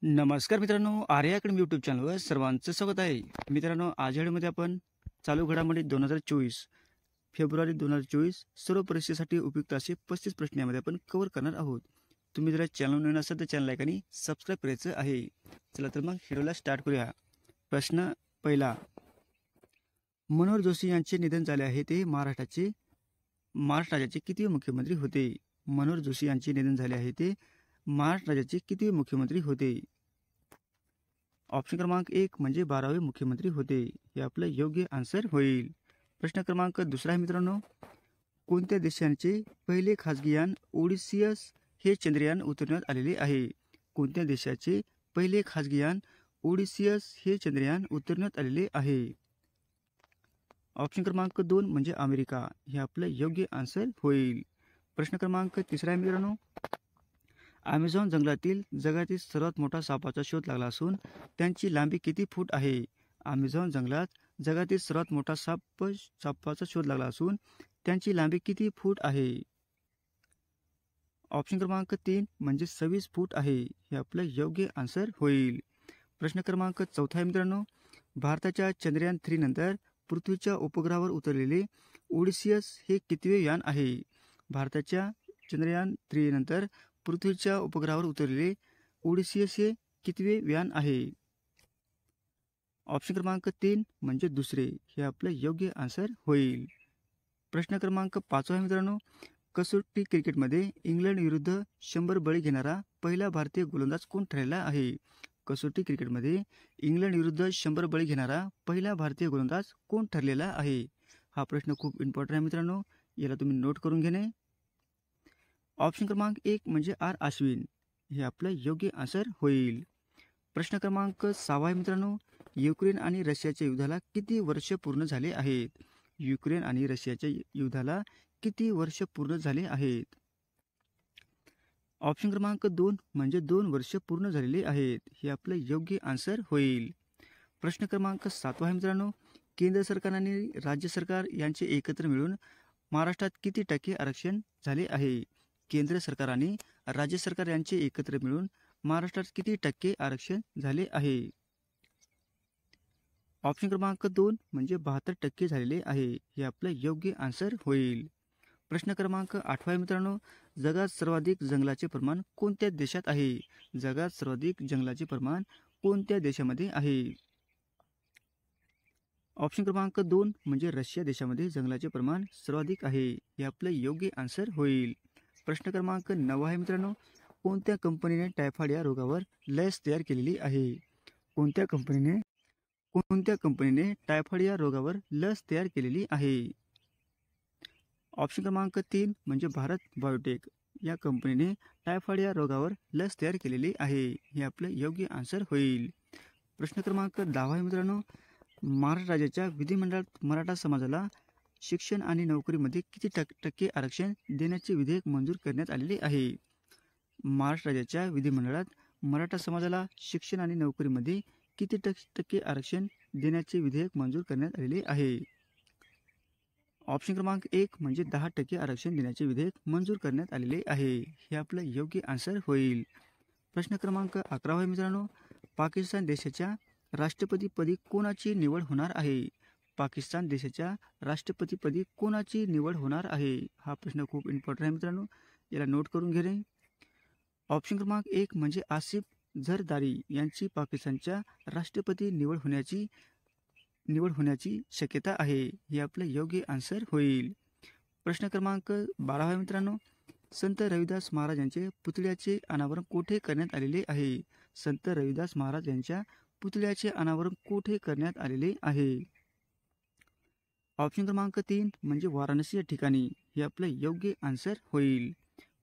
नमस्कार मित्रांनो, Arya academy YouTube चॅनलवर सर्वांचं स्वागत आहे. मित्रांनो, आज या व्हिडिओमध्ये आपण चालू घडामोडी 2024 फेब्रुवारी 2024 सर्व परीक्षेसाठी उपयुक्त असे 35 प्रश्न यामध्ये आपण कव्हर करणार आहोत. तुम्ही जर चॅनल नवीन असाल तर चॅनल लाईक आणि सबस्क्राईब करायचं आहे. चला तर मग व्हिडिओला स्टार्ट करूया. प्रश्न पहिला, मनोहर जोशी यांचे निधन झाले आहे ते महाराष्ट्र राज्याचे किती मुख्यमंत्री होते? मनोहर जोशी यांचे निधन झाले आहे ते महाराष्ट्र राज्याचे किती मुख्यमंत्री होते? ऑप्शन क्रमांक 1 म्हणजे 12वे मुख्यमंत्री होते. हे आपलं योग्य आन्सर होईल. प्रश्न क्रमांक दुसरा आहे मित्रांनो, कोणत्या देशाचे पहिले खासगी यान ओडिसियस हे चंद्रयान उतरवण्यात आलेले आहे? कोणत्या देशाचे पहिले खासगी यान ओडिसियस हे चंद्रयान उतरवण्यात आलेले आहे? ऑप्शन क्रमांक 2 म्हणजे अमेरिका. हे आपलं योग्य आन्सर होईल. प्रश्न क्रमांक तिसरा आहे मित्रांनो, अमेझॉन जंगलातील जगातील सर्वात मोठा सापाचा शोध लागला असून त्यांची लांबी किती फूट आहे? अमेझॉन जंगलात जगातील सर्वात मोठा सापाचा शोध लागला असून त्यांची लांबी किती फूट आहे? ऑप्शन क्रमांक 3 म्हणजे 26 फूट आहे. हे आपलं योग्य आन्सर होईल. प्रश्न क्रमांक चौथा आहे मित्रांनो, भारताच्या चंद्रयान 3 नंतर पृथ्वीच्या उपग्रहावर उतरलेले ओडिसियस हे कितवे यान आहे? भारताच्या चंद्रयान 3 नंतर पृथ्वीच्या उपग्रहावर उतरलेले ओडिसियस हे कितवे यान आहे? ऑप्शन क्रमांक 3 म्हणजे दुसरे. हे आपलं योग्य आन्सर होईल. प्रश्न क्रमांक 5 आहे मित्रांनो, कसोटी क्रिकेटमध्ये इंग्लंड विरुद्ध 100 बळी घेणारा पहिला भारतीय गोलंदाज कोण ठरलेला आहे? कसोटी क्रिकेटमध्ये इंग्लंड विरुद्ध 100 बळी घेणारा पहिला भारतीय गोलंदाज कोण ठरलेला आहे? हा प्रश्न खूप इम्पॉर्टंट आहे मित्रांनो, याला तुम्ही नोट करून घेणे. ऑप्शन क्रमांक 1 म्हणजे आर अश्विन. हे आपलं योग्य आन्सर होईल. प्रश्न क्रमांक 6 आहे मित्रांनो, युक्रेन आणि रशियाच्या युद्धाला किती वर्ष पूर्ण झाले आहेत? युक्रेन आणि रशियाच्या युद्धाला किती वर्ष पूर्ण झाले आहेत? ऑप्शन क्रमांक 2 म्हणजे 2 वर्ष पूर्ण झालेले आहेत. हे आपलं योग्य आन्सर होईल. प्रश्न क्रमांक 7 आहे मित्रांनो, केंद्र सरकार आणि राज्य सरकार यांचे एकत्र मिळून महाराष्ट्रात किती टक्के आरक्षण झाले आहे? केंद्र सरकार आणि राज्य सरकार यांचे एकत्र मिळून महाराष्ट्रात किती टक्के आरक्षण झाले आहे? ऑप्शन क्रमांक 2 म्हणजे 72% झालेले आहे. हे आपलं योग्य आन्सर होईल. प्रश्न क्रमांक 8 आहे मित्रांनो, जगात सर्वाधिक जंगलाचे प्रमाण कोणत्या देशात आहे? जगात सर्वाधिक जंगलाचे प्रमाण कोणत्या देशामध्ये आहे? ऑप्शन क्रमांक 2 म्हणजे रशिया देशामध्ये जंगलाचे प्रमाण सर्वाधिक आहे. हे आपलं योग्य आन्सर होईल. प्रश्न क्रमांक 9 आहे मित्रांनो, कोणत्या कंपनीने टायफॉइड या रोगावर लस तयार केलेली आहे? कोणत्या कंपनीने टायफॉइड या रोगावर लस तयार केलेली आहे? ऑप्शन क्रमांक 3 म्हणजे भारत बायोटेक या कंपनीने टायफॉइड या रोगावर लस तयार केलेली आहे. हे आपलं योग्य आन्सर होईल. प्रश्न क्रमांक 10 आहे मित्रांनो, महाराष्ट्र राज्याच्या विधिमंडळात मराठा समाजाला शिक्षण आणि नोकरीमध्ये किती टक्के आरक्षण देण्याचे विधेयक मंजूर करण्यात आलेले आहे? महाराष्ट्र राज्याच्या विधिमंडळात मराठा समाजाला शिक्षण आणि नोकरीमध्ये किती टक्के आरक्षण देण्याचे विधेयक मंजूर करण्यात आलेले आहे? ऑप्शन क्रमांक 1 म्हणजे 10% आरक्षण देण्याचे विधेयक मंजूर करण्यात आलेले आहे. हे आपलं योग्य आन्सर होईल. प्रश्न क्रमांक 11 आहे मित्रांनो, पाकिस्तान देशाच्या राष्ट्रपतीपदी कोणाची निवड होणार आहे? पाकिस्तान देशाच्या राष्ट्रपतीपदी कोणाची निवड होणार आहे? हा प्रश्न खूप इम्पॉर्टंट आहे मित्रांनो, याला नोट करून घेणे. ऑप्शन क्रमांक 1 म्हणजे आसिफ झरदारी यांची पाकिस्तानच्या राष्ट्रपती निवड होण्याची शक्यता आहे. हे आपलं योग्य आन्सर होईल. प्रश्न क्रमांक 12 आहे मित्रांनो, संत रविदास महाराज यांचे पुतळ्याचे अनावरण कोठे करण्यात आलेले आहे? संत रविदास महाराज यांच्या पुतळ्याचे अनावरण कोठे करण्यात आलेले आहे? ऑप्शन क्रमांक 3 म्हणजे वाराणसी या ठिकाणी. हे आपलं योग्य आन्सर होईल.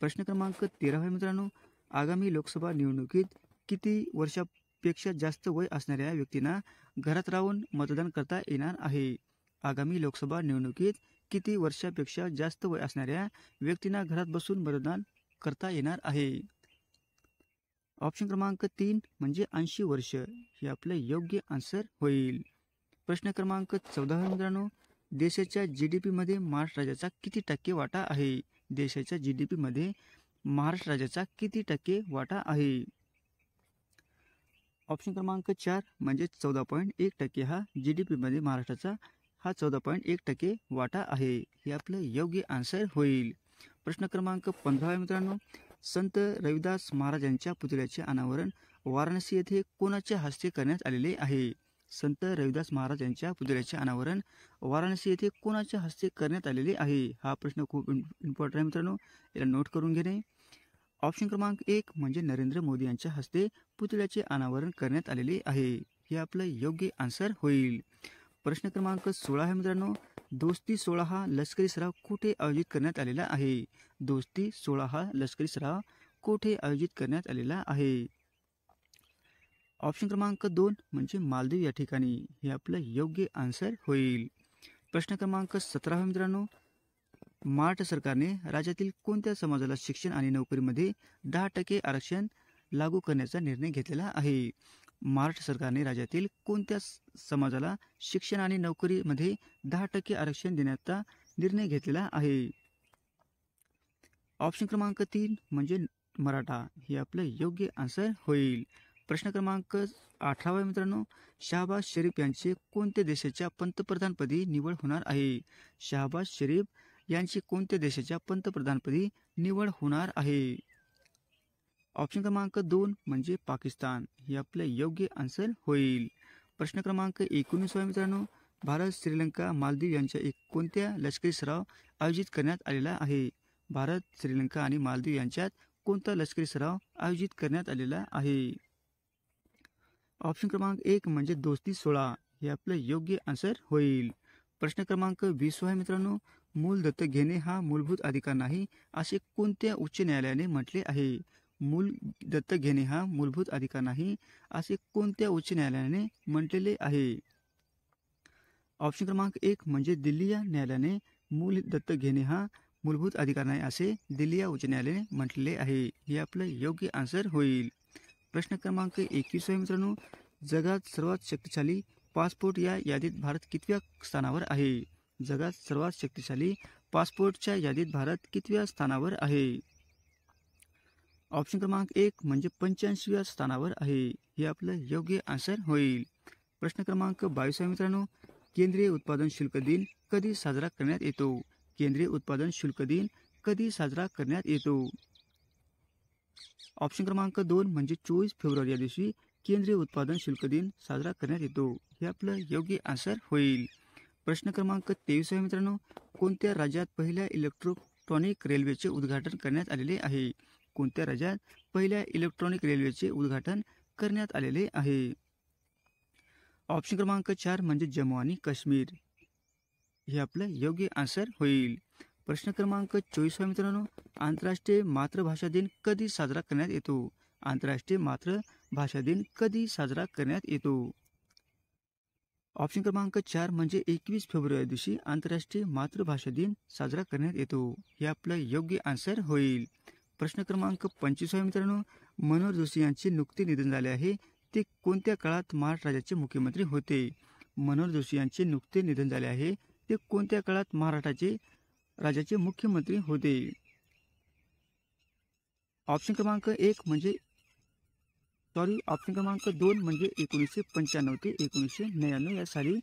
प्रश्न क्रमांक 13 आहे मित्रांनो, आगामी लोकसभा निवडणुकीत किती वर्षापेक्षा जास्त वय असणाऱ्या व्यक्तींना घरात राहून मतदान करता येणार आहे? आगामी लोकसभा निवडणुकीत किती वर्षापेक्षा जास्त वय असणाऱ्या व्यक्तींना घरात बसून मतदान करता येणार आहे? ऑप्शन क्रमांक 3 म्हणजे 80 वर्ष. हे आपलं योग्य आन्सर होईल. प्रश्न क्रमांक 14 आहे मित्रांनो, देशाच्या GDP मध्ये महाराष्ट्र राज्याचा किती टक्के वाटा आहे? देशाच्या GDP मध्ये महाराष्ट्र राज्याचा किती टक्के वाटा आहे? ऑप्शन क्रमांक 4 म्हणजे 14.1% हा GDP मध्ये महाराष्ट्राचा हा 14.1% वाटा आहे. हे आपलं योग्य आन्सर होईल. प्रश्न क्रमांक 15 मित्रांनो, संत रविदास महाराजांच्या पुतळ्याचे अनावरण वाराणसी येथे कोणाच्या हस्ते करण्यात आलेले आहे? संत रविदास महाराजांच्या पुतळ्याचे अनावरण वाराणसी येथे कोणाच्या हस्ते करण्यात आलेले आहे? हा प्रश्न खूप इम्पॉर्टंट आहे मित्रांनो, याला नोट करून घेणे. ऑप्शन क्रमांक 1 म्हणजे नरेंद्र मोदी यांच्या हस्ते पुतळ्याचे अनावरण करण्यात आलेले आहे. हे आपलं योग्य आन्सर होईल. प्रश्न क्रमांक 16 आहे मित्रांनो, दोस्ती 16 हा लष्करी सराव कुठे आयोजित करण्यात आलेला आहे? दोस्ती 16 हा लष्करी सराव कुठे आयोजित करण्यात आलेला आहे? ऑप्शन क्रमांक 2 म्हणजे मालदीव या ठिकाणी. हे आपलं योग्य आन्सर होईल. प्रश्न क्रमांक 17 आहे मित्रांनो, महाराष्ट्र सरकारने राज्यातील कोणत्या समाजाला शिक्षण आणि नोकरीमध्ये 10% आरक्षण लागू करण्याचा निर्णय घेतलेला आहे? महाराष्ट्र सरकारने राज्यातील कोणत्या समाजाला शिक्षण आणि नोकरीमध्ये 10% आरक्षण देण्याचा निर्णय घेतलेला आहे? ऑप्शन क्रमांक 3 म्हणजे मराठा. हे आपलं योग्य आन्सर होईल. प्रश्न क्रमांक 18 मित्रांनो, शहाबाज शरीफ यांचे कोणत्या देशाच्या पंतप्रधानपदी निवड होणार आहे? शहाबाज शरीफ यांची कोणत्या देशाच्या पंतप्रधानपदी निवड होणार आहे? ऑप्शन क्रमांक 2 म्हणजे पाकिस्तान. हे आपलं योग्य आन्सर होईल. प्रश्न क्रमांक 19 मित्रांनो, भारत, श्रीलंका, मालदीव यांच्या कोणत्या लष्करी सराव आयोजित करण्यात आलेला आहे? भारत, श्रीलंका आणि मालदीव यांच्यात कोणता लष्करी सराव आयोजित करण्यात आलेला आहे? ऑप्शन क्रमांक 1 म्हणजे दोस्ती 16. हे आपलं योग्य आन्सर होईल. प्रश्न क्रमांक 20 आहे मित्रांनो, मूल दत्तक घेणे हा मूलभूत अधिकार नाही असे कोणत्या उच्च न्यायालयाने म्हटले आहे? मूल दत्तक घेणे हा मूलभूत अधिकार नाही असे कोणत्या उच्च न्यायालयाने म्हटलेले आहे? ऑप्शन क्रमांक 1 म्हणजे दिल्ली या न्यायालयाने मूल दत्तक घेणे हा मूलभूत अधिकार नाही असे दिल्ली या उच्च न्यायालयाने म्हटलेले आहे. हे आपलं योग्य आन्सर होईल. प्रश्न क्रमांक 21 आहे मित्रांनो, जगात सर्वात शक्तिशाली पासपोर्ट या यादीत भारत कितव्या स्थानावर आहे? जगात सर्वात शक्तिशाली पासपोर्टच्या यादीत भारत कितव्या स्थानावर आहे? ऑप्शन क्रमांक 1 म्हणजे 85व्या स्थानावर आहे. हे आपलं योग्य आन्सर होईल. प्रश्न क्रमांक 22 आहे मित्रांनो, केंद्रीय उत्पादन शुल्क दिन कधी साजरा करण्यात येतो? केंद्रीय उत्पादन शुल्क दिन कधी साजरा करण्यात येतो? ऑप्शन क्रमांक 2 म्हणजे 24 फेब्रुवारी या दिवशी केंद्रीय उत्पादन शुल्क दिन साजरा करण्यात येतो. हे आपलं योग्य आन्सर होईल. प्रश्न क्रमांक 23 आहे मित्रांनो, कोणत्या राज्यात पहिल्या इलेक्ट्रॉनिक रेल्वेचे उद्घाटन करण्यात आलेले आहे? कोणत्या राज्यात पहिल्या इलेक्ट्रॉनिक रेल्वेचे उद्घाटन करण्यात आलेले आहे? ऑप्शन क्रमांक 4 म्हणजे जम्मू आणि काश्मीर. हे आपलं योग्य आन्सर होईल. प्रश्न क्रमांक 24 आहे मित्रांनो, आंतरराष्ट्रीय मातृभाषा दिन कधी साजरा करण्यात येतो? आंतरराष्ट्रीय मातृभाषा दिन कधी साजरा करण्यात येतो? ऑप्शन क्रमांक 4 म्हणजे 21 फेब्रुवारी दिवशी आंतरराष्ट्रीय मातृभाषा दिन साजरा करण्यात येतो. हे आपलं योग्य आन्सर होईल. प्रश्न क्रमांक 25 आहे मित्रांनो, मनोहर जोशी यांचे नुकते निधन झाले आहे. ते कोणत्या काळात महाराष्ट्र राज्याचे मुख्यमंत्री होते? मनोहर जोशी यांचे नुकते निधन झाले आहे. ते कोणत्या काळात महाराष्ट्राचे राज्याचे मुख्यमंत्री होते? ऑप्शन क्रमांक 1 म्हणजे ऑप्शन क्रमांक 2 म्हणजे 1995 ते 1999 या साली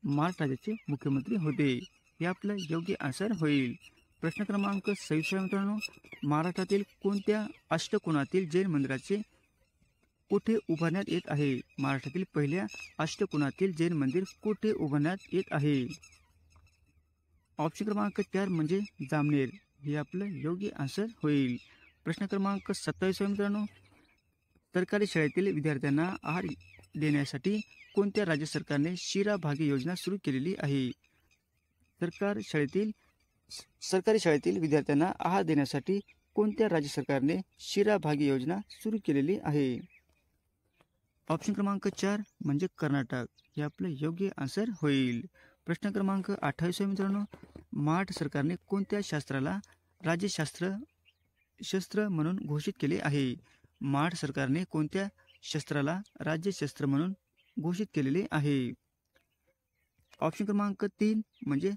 महाराष्ट्र राज्याचे मुख्यमंत्री होते. हे आपलं योग्य आन्सर होईल. प्रश्न क्रमांक 26 मित्रांनो, महाराष्ट्रातील कोणत्या अष्टकोनातील जैन मंदिराचे कुठे उभारण्यात येत आहे? महाराष्ट्रातील पहिल्या अष्टकोनातील जैन मंदिर कुठे उभारण्यात येत आहे? ऑप्शन क्रमांक 4 म्हणजे जामनेर. हे आपलं योग्य आन्सर होईल. प्रश्न क्रमांक 27 मित्रांनो, सरकारी शाळेतील विद्यार्थ्यांना आहार देण्यासाठी कोणत्या राज्य सरकारने शिरा भाग्य योजना सुरू केलेली आहे? सरकारी शाळेतील विद्यार्थ्यांना आहार देण्यासाठी कोणत्या राज्य सरकारने शिरा भाग्य योजना सुरू केलेली आहे? ऑप्शन क्रमांक 4 म्हणजे कर्नाटक. हे आपलं योग्य आन्सर होईल. प्रश्न क्रमांक 28 मित्रांनो, महाराष्ट्र सरकारने कोणत्या शास्त्राला राज्यशस्त्र म्हणून घोषित केले आहे? महाराष्ट्र सरकारने कोणत्या शस्त्राला राज्यशस्त्र म्हणून घोषित केलेले आहे? ऑप्शन क्रमांक 3 म्हणजे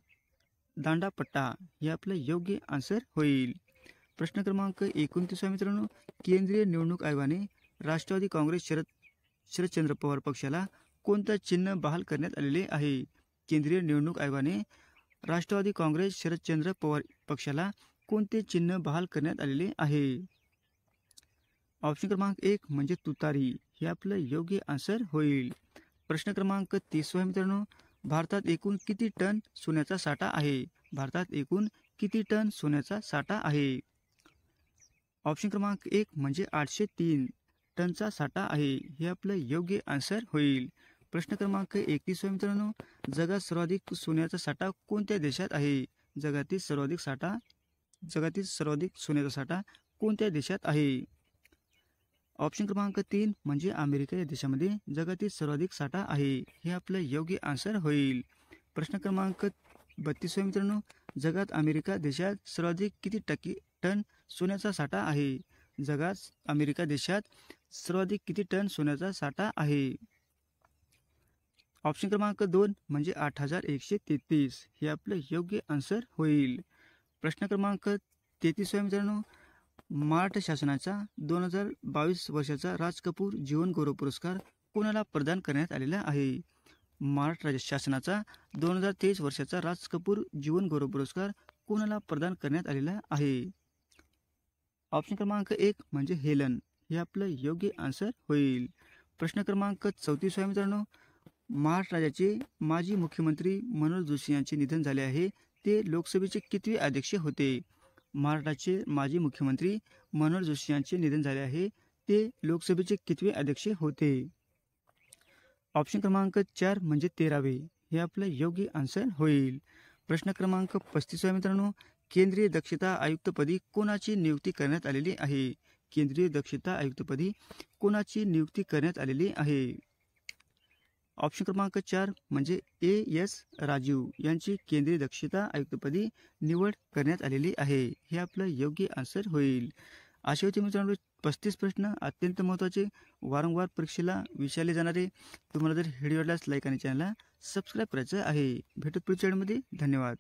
दांडापट्टा. हे आपलं योग्य आन्सर होईल. प्रश्न क्रमांक 29 मित्रांनो, केंद्रीय निवडणूक आयोगाने राष्ट्रवादी काँग्रेस, शरद शरदचंद्र पवार पक्षाला कोणतं चिन्ह बहाल करण्यात आलेले आहे? केंद्रीय निवडणूक आयोगाने राष्ट्रवादी काँग्रेस शरदचंद्र पवार पक्षाला कोणते चिन्ह बहाल करण्यात आलेले आहे? ऑप्शन क्रमांक 1 म्हणजे तुतारी. हे आपलं योग्य आन्सर होईल. प्रश्न क्रमांक 30 मित्रांनो, भारतात एकूण किती टन सोन्याचा साठा आहे? भारतात एकूण किती टन सोन्याचा साठा आहे? ऑप्शन क्रमांक 1 म्हणजे 803 टनचा साठा आहे. हे आपलं योग्य आन्सर होईल. प्रश्न क्रमांक 31 मित्रांनो, जगात सर्वाधिक सोन्याचा साठा कोणत्या देशात आहे? जगातील सर्वाधिक सोन्याचा साठा कोणत्या देशात आहे? ऑप्शन क्रमांक 3 म्हणजे अमेरिका या देशामध्ये जगातील सर्वाधिक साठा आहे. हे आपलं योग्य आन्सर होईल. प्रश्न क्रमांक 32 मित्रांनो, जगात अमेरिका देशात सर्वाधिक किती टन सोन्याचा साठा आहे? जगात अमेरिका देशात सर्वाधिक किती टन सोन्याचा साठा आहे? ऑप्शन क्रमांक 2 म्हणजे 8133. हे आपलं योग्य आन्सर होईल. प्रश्न क्रमांक 33 मित्रांनो, महाराष्ट्र शासनाचा 2022 वर्षाचा राज कपूर जीवन गौरव पुरस्कार कोणाला प्रदान करण्यात आलेला आहे? महाराष्ट्र राज्य शासनाचा 2023 वर्षाचा राज कपूर जीवन गौरव पुरस्कार कोणाला प्रदान करण्यात आलेला आहे? ऑप्शन क्रमांक 1 म्हणजे हेलन. हे आपलं योग्य आन्सर होईल. प्रश्न क्रमांक 34 मित्रांनो, महाराष्ट्र राज्याचे माजी मुख्यमंत्री मनोहर जोशी यांचे निधन झाले आहे. ते लोकसभेचे कितवे अध्यक्ष होते? महाराष्ट्राचे माजी मुख्यमंत्री मनोहर जोशी यांचे निधन झाले आहे. ते लोकसभेचे कितवे अध्यक्ष होते? ऑप्शन क्रमांक 4 म्हणजे 13वे. हे आपलं योग्य आन्सर होईल. प्रश्न क्रमांक 35 मित्रांनो, केंद्रीय दक्षता आयुक्तपदी कोणाची नियुक्ती करण्यात आलेली आहे? केंद्रीय दक्षता आयुक्तपदी कोणाची नियुक्ती करण्यात आलेली आहे? ऑप्शन क्रमांक 4 म्हणजे A.S. राजीव यांची केंद्रीय दक्षता आयुक्तपदी निवड करण्यात आलेली आहे. हे आपलं योग्य आन्सर होईल. असे होते मित्रांनो 35 प्रश्न अत्यंत महत्त्वाचे, वारंवार परीक्षेला विचारले जाणारे. तुम्हाला जर व्हिडिओ आवडल्यास लाईक आणि चॅनलला सबस्क्राईब करायचं आहे. भेटू पुढच्या व्हिडिओमध्ये. धन्यवाद.